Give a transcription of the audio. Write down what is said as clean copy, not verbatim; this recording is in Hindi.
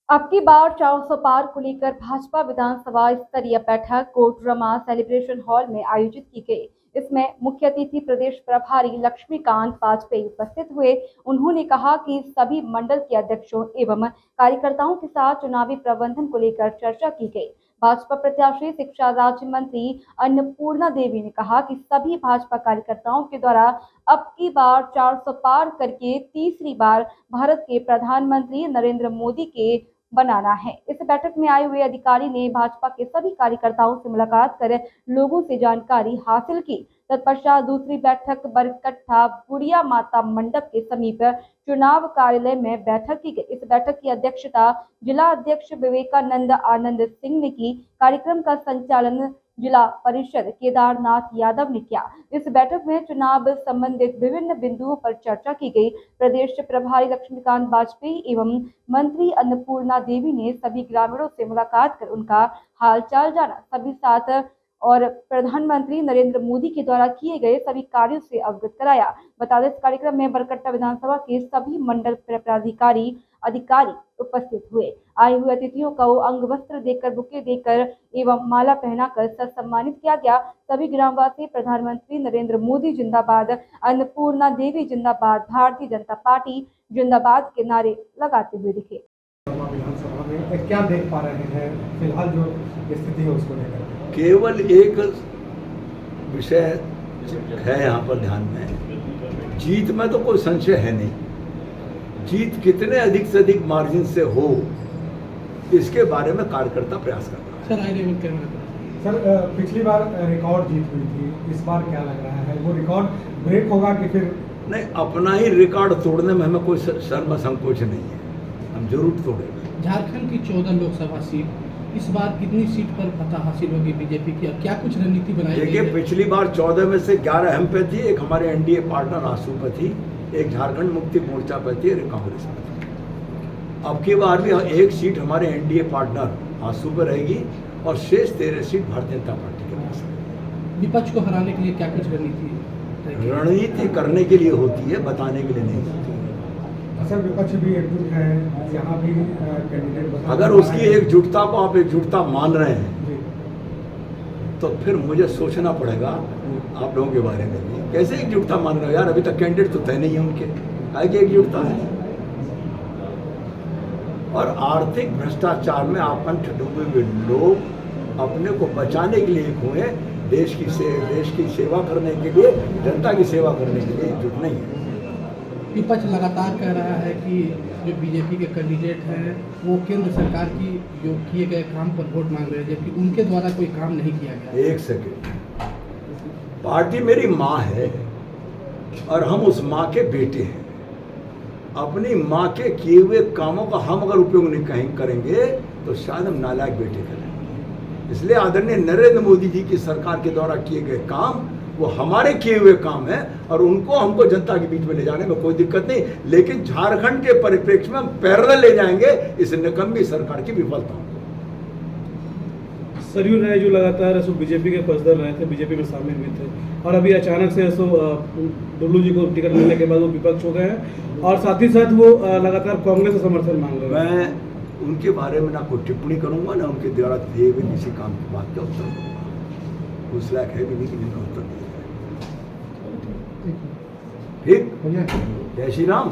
अब की बार 400 पार को लेकर भाजपा विधानसभा स्तरीय बैठक कोटरमा सेलिब्रेशन हॉल में आयोजित की गई। इसमें मुख्य अतिथि प्रदेश प्रभारी लक्ष्मीकांत वाजपेयी उपस्थित हुए। उन्होंने कहा कि सभी मंडल के अध्यक्षों एवं कार्यकर्ताओं के साथ चुनावी प्रबंधन को लेकर चर्चा की गई। भाजपा प्रत्याशी शिक्षा राज्य मंत्री अन्नपूर्णा देवी ने कहा कि सभी भाजपा कार्यकर्ताओं के द्वारा अब की बार 400 पार करके तीसरी बार भारत के प्रधानमंत्री नरेंद्र मोदी के बनाना है। इस बैठक में आए हुए अधिकारी ने भाजपा के सभी कार्यकर्ताओं से मुलाकात कर लोगों से जानकारी हासिल की। तत्पश्चात दूसरी बैठक बरकट्ठा बुढ़िया माता मंडप के समीप चुनाव कार्यालय में बैठक की गई। इस बैठक की अध्यक्षता जिला अध्यक्ष विवेकानंद आनंद सिंह ने की। कार्यक्रम का संचालन जिला परिषद केदारनाथ यादव ने किया। इस बैठक में चुनाव संबंधित विभिन्न बिंदुओं पर चर्चा की गई। प्रदेश प्रभारी लक्ष्मीकांत वाजपेयी एवं मंत्री अन्नपूर्णा देवी ने सभी ग्रामीणों से मुलाकात कर उनका हालचाल जाना, सभी साथ और प्रधानमंत्री नरेंद्र मोदी के द्वारा किए गए सभी कार्यों से अवगत कराया। बता दें, इस कार्यक्रम में बरकट्टा विधानसभा के सभी मंडल पदाधिकारी अधिकारी उपस्थित हुए। आए हुए अतिथियों को अंग वस्त्र देकर, बुके देकर एवं माला पहनाकर सम्मानित किया गया। सभी ग्रामवासी प्रधानमंत्री नरेंद्र मोदी जिंदाबाद, अन्नपूर्णा देवी जिंदाबाद, भारतीय जनता पार्टी जिंदाबाद के नारे लगाते हुए दिखे। विधानसभा में क्या देख पा रहे हैं फिलहाल जो स्थिति है उसको लेकर? केवल एक विषय है यहाँ पर ध्यान में, जीत में तो कोई संशय है नहीं। जीत कितने अधिक से अधिक मार्जिन से हो, इसके बारे में कार्यकर्ता प्रयास कर रहा है। सर, पिछली बार रिकॉर्ड जीत हुई थी, इस बार क्या लग रहा है? वो रिकॉर्ड ब्रेक होगा कि फिर? नहीं, अपना ही रिकॉर्ड तोड़ने में हमें कोई शर्म संकोच नहीं है, हम जरूर तोड़ेंगे। झारखंड की 14 लोकसभा सीट, इस बार कितनी सीट पर फतह हासिल होगी बीजेपी की? क्या कुछ रणनीति बनाई गई है? देखिए, पिछली बार 14 में से 11 हम पे थी, एक हमारे एनडीए पार्टनर आसू पे थी, एक झारखंड मुक्ति मोर्चा पे थी, एक कांग्रेस पे थी। अब की बार भी एक सीट हमारे एनडीए पार्टनर आसू पे रहेगी और शेष 13 सीट भारतीय जनता पार्टी के पास। विपक्ष को हराने के लिए क्या कुछ रणनीति करने के लिए होती है, बताने के लिए नहीं होती है। सर, विपक्ष भी एकजुट है, यहाँ भी कैंडिडेट, अगर उसकी एकजुटता को आप एकजुटता मान रहे हैं तो फिर मुझे सोचना पड़ेगा आप लोगों के बारे में भी। कैसे एकजुटता मान रहे हो यार? अभी तक कैंडिडेट तो तय नहीं है उनके, काहे की एकजुटता है? और आर्थिक भ्रष्टाचार में आपंठ डूबे हुए लोग अपने को बचाने के लिए हुए, देश की सेवा करने के लिए, जनता की सेवा करने के लिए एकजुट नहीं है। विपक्ष लगातार कह रहा है कि जो बीजेपी के कैंडिडेट हैं वो केंद्र सरकार की जो किए गए काम पर वोट मांग रहे हैं, जबकि उनके द्वारा कोई काम नहीं किया गया। एक सेकेंड, पार्टी मेरी माँ है और हम उस माँ के बेटे हैं। अपनी माँ के किए हुए कामों का हम अगर उपयोग नहीं करेंगे तो शायद हम नालायक बेटे करेंगे। इसलिए आदरणीय नरेंद्र मोदी जी की सरकार के द्वारा किए गए काम वो हमारे किए हुए काम है और उनको हमको जनता के बीच में ले जाने में कोई दिक्कत नहीं, लेकिन झारखंड के परिप्रेक्ष्य में हम पैरेलल ले जाएंगे इस निकम्मी सरकार की विफलता। सरयू राय जो लगातार बीजेपी के पसदर रहे थे, बीजेपी में शामिल हुए थे और अभी अचानक से डुल्लू जी को टिकट मिलने के बाद वो विपक्ष हो गए हैं और साथ ही साथ वो लगातार कांग्रेस से समर्थन मांग रहे हैं। मैं उनके बारे में ना कोई टिप्पणी करूंगा, ना उनके द्वारा दिए हुए किसी काम की बात का उत्तर दूंगा। उस लायक है भी नहीं कि जिनका उत्तर दिया। ठीक, जय श्री राम।